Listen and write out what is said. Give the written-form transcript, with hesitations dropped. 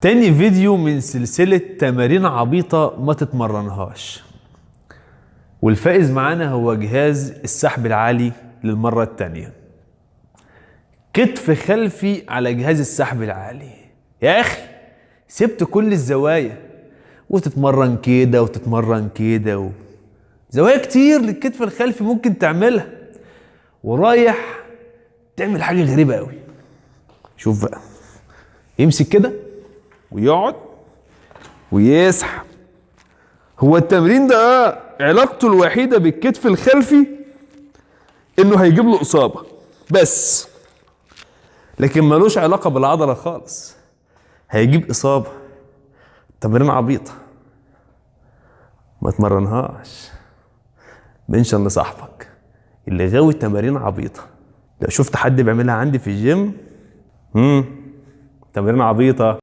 تاني فيديو من سلسلة تمارين عبيطة ما تتمرنهاش، والفائز معانا هو جهاز السحب العالي للمرة التانية. كتف خلفي على جهاز السحب العالي. يا اخي سبت كل الزوايا وتتمرن كده وتتمرن كده زوايا كتير للكتف الخلفي ممكن تعملها، ورايح تعمل حاجة غريبة قوي. شوف بقى، يمسك كده ويقعد ويسحب. هو التمرين ده علاقته الوحيدة بالكتف الخلفي انه هيجيب له اصابة بس، لكن ملوش علاقة بالعضلة خالص. هيجيب اصابة. تمرين عبيطة ما تمرنهاش. منشن لصاحبك اللي غاوي تمارين عبيطة. لو شفت حد بيعملها عندي في الجيم تمارين عبيطة.